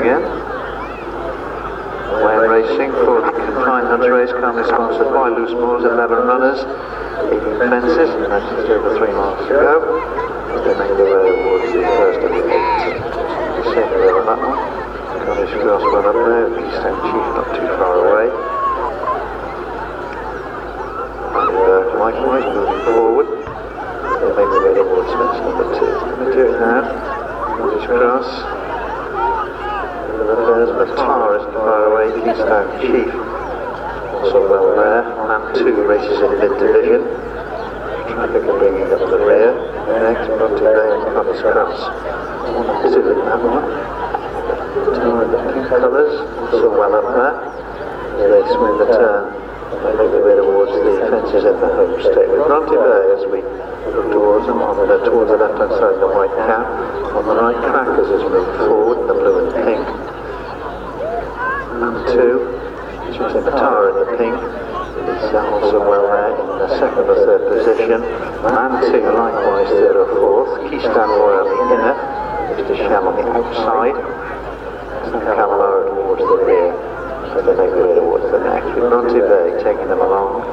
again. When racing for the confined hunt race, currently sponsored by Loose Moors, 11 runners, 18 fences, and that's just over 3 miles to go. They make their way towards the first of the 8. The same there on that one. Cottage Cross well up there, Keystone Chief not too far away. And likewise moving forward, they make their way towards fence number 2. They do it now. Cottage Cross. There's the Tar isn't far away, Keystone Chief also well there. Man 2 races in mid-division. Traffic are bringing up the rear. Next, not too late, Cottage Cross. 1 2 in that one. Tar in the pink colours, also well up there. As they swing the turn, they make their way towards the fences in the home straight. With Bronte Bay as we look towards them, towards the left-hand side of the white cap. On the right, Qrackers has moved forward, the blue and pink. Man 2, should say the Tar in the pink, is also well there in the 2nd or 3rd position. Man 2 likewise 3rd or 4th. Keystone Royal on the inner, Mr. Shell on the outside. And Calamara towards the rear, so they make their way towards the next. With Bronte Bay taking them along.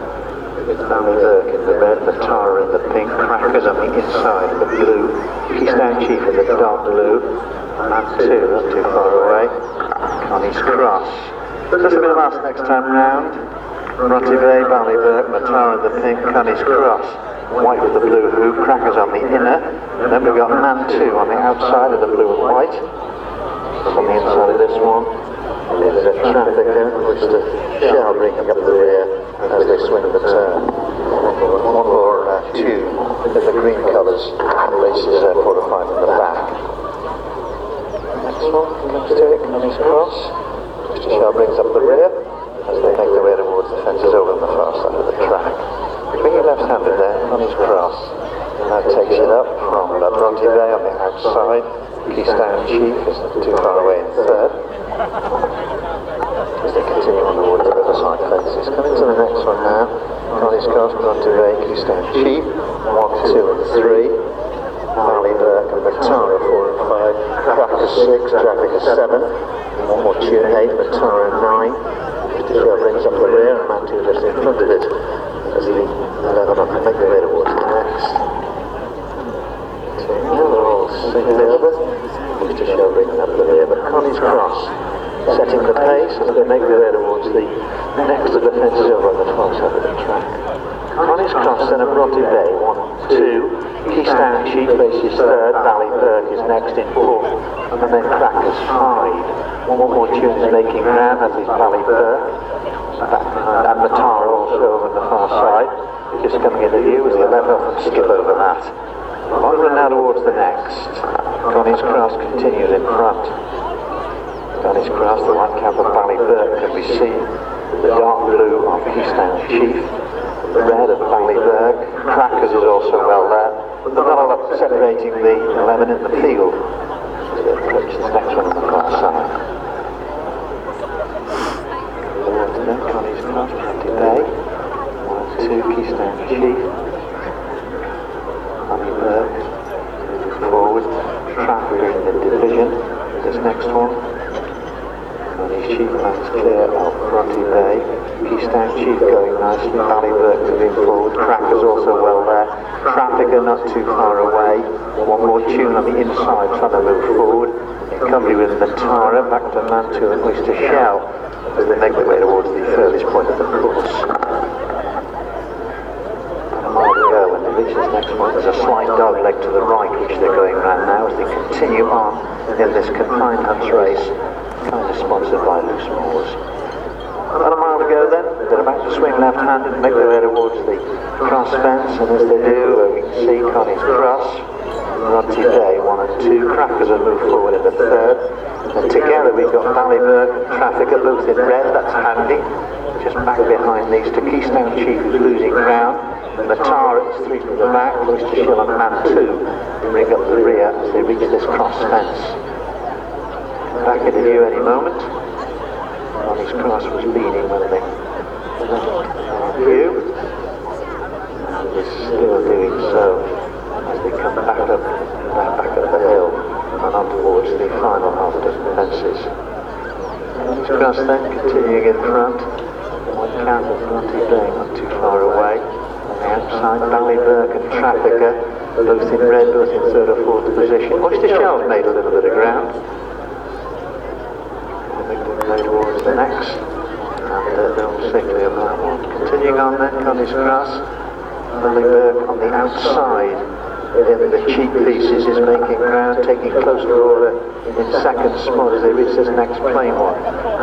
With Ballyburk in the red, the Tar in the pink, Qrackers on the inside, the blue, Keystone Chief in the dark blue, Man 2 not too far away, Connie's Cross. This will be the last next time round. Bronte Bay, Ballyburk, the Tar in the pink, Connie's Cross, white with the blue hoop, Qrackers on the inner, and then we've got Man 2 on the outside of the blue and white. On the inside of this one is a Trafficker, which is the Shell bringing up the rear as they swing the turn. One more tune in the green colours, races 4 or 5 in the back. Next one, next to it, Connie's Cross. Mr. Shell brings up the rear as they make their way towards the fences over on the far side of the track. Bringing left-handed there, Connie's Cross. And that takes it up from Bronte Bay on the outside. Keystone Chief isn't too far away in 3rd. As they continue on towards the riverside fences. Coming to the next one now. Connie's Cross, Bronte Bay, Keystone Chief. 1, 2 and 3. Ballyburk and the Tar 4 and 5. Qrackers 6, Trafficker 7. One more tune 8, the Tar 9. Mr. Shell brings up the rear and Man 2 just in front of it. As the 11 up and make their way towards the next. They're all singing over. Mr. Shell bringing up the rear, but Connie's Cross setting the pace as they make their way towards the next of the fences over on the far side of the track. Connie's Cross then at Bronte Bay, 1, 2. Keystone Chief races 3rd, Ballyburk is next in 4th, and then Qrackers 5. One more tune is making ground, as is Ballyburk. And the Tar also over on the far side. Just coming into view as they let off and skip over that. Onward now towards the next. Connie's Cross continues in front. Connie's Cross, the white cap of Ballyburk can be seen. The dark blue of Keystone Chief. The red of Ballyburk. Qrackers is also well there. But not a lot separating the 11 in the field. As they approach the next one on the far side. Connie's Cross, Bronte Bay. 1, 2, Keystone Chief. Ballyburk moving forward. Traffic in the division. This next one. Connie's Chief lands clear of Bronte Bay. Keystone Chief going nicely. Ballyburk moving forward. Qrackers also well there. Traffic are not too far away. One more tune on the inside trying to move forward. Company with the Tara back to Man 2 and Oyster Shell as they make their way towards the furthest point of the course. A mile to go when they reach this next one. There's a slight dog leg to the right which they're going around now as they continue on in this confined hunts race, kind of sponsored by Loose Moors. About a mile to go then, they're about to swing left-handed and make their way towards the cross fence, and as they do, we can see Connie's Cross, Bronte Bay 1 and 2, Qrackers have moved forward in the 3rd, and together we've got Ballyburk and Trafficker both in red, that's handy, just back behind these to Keystone Chief who's losing ground, and the Tar is 3 from the back, Oyster Shell and Man 2 bring up the rear as they reach this cross fence. Back into view any moment. Connie's Cross was leading when they left view, and is still doing so as they come back up the hill and on towards the final half dozen fences. continuing in front. One count of Bronte Bay not too far away. On the outside, Ballyburke and Trafficker, both in red, both in third or fourth position. Oyster Shell's made a little bit of ground. Made towards the next, and they'll safely of that one. Continuing on then, Connie's Cross. Ballyburke on the outside in the cheap pieces is making ground, taking close to order in second spot as they reach this next plain one,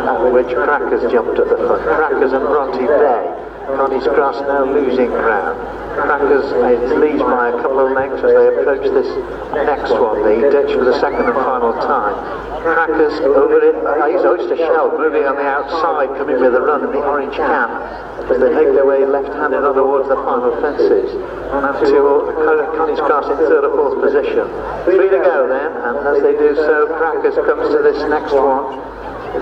after which Qrackers jumped at the front. Qrackers and Bronte Bay. Connie's Cross now losing ground. Qrackers leads by a couple of lengths as they approach this next one, the ditch for the second and final time. Qrackers over it, he's Oyster Shell moving on the outside, coming with a run in the orange cap as they make their way left-handed on towards the final fences. And to Connie's Cross in third or fourth position. 3 to go then, and as they do so, Qrackers comes to this next one.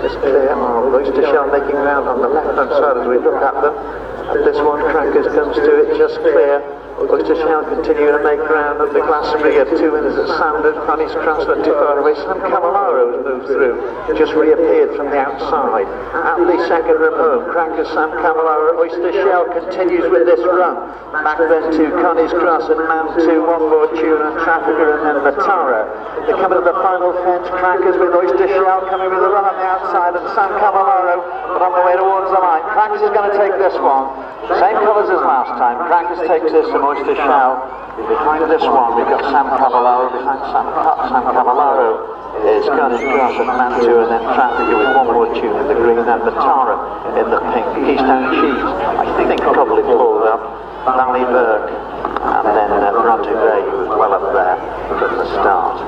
It's clear of Oyster Shell making ground on the left-hand side as we look at them. At this one, Qrackers comes to it just clear. Oyster Shell continuing to make ground at the Glastonbury at 2 winners at Sandon. Connie's Cross not too far away. Sam Cavallaro has moved through, just reappeared from the outside. At the second room home, Qrackers, Sam Cavallaro, Oyster Shell continues with this run. Back then to Connie's Cross and Man 2, One More Tune and Trafficker and then Matara. They come to the final fence, Qrackers with Oyster Shell coming with a run on the outside and Sam Cavallaro, but on the way towards the line. Qrackers is going to take this one. Same colours as last time. Qrackers takes this and Oyster Shell. Behind this one we've got Sam Cavallaro. Behind Sam Cavallaro is Connie's Cross and Man 2 and then Trafficker with One More Tune in the green and Matara in the pink. Keystone Chiefs, I think probably pulled up. Ballyburke and then Bronte Bay, who was well up there from the start.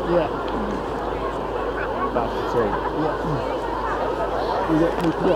Yeah. About to say. Yeah.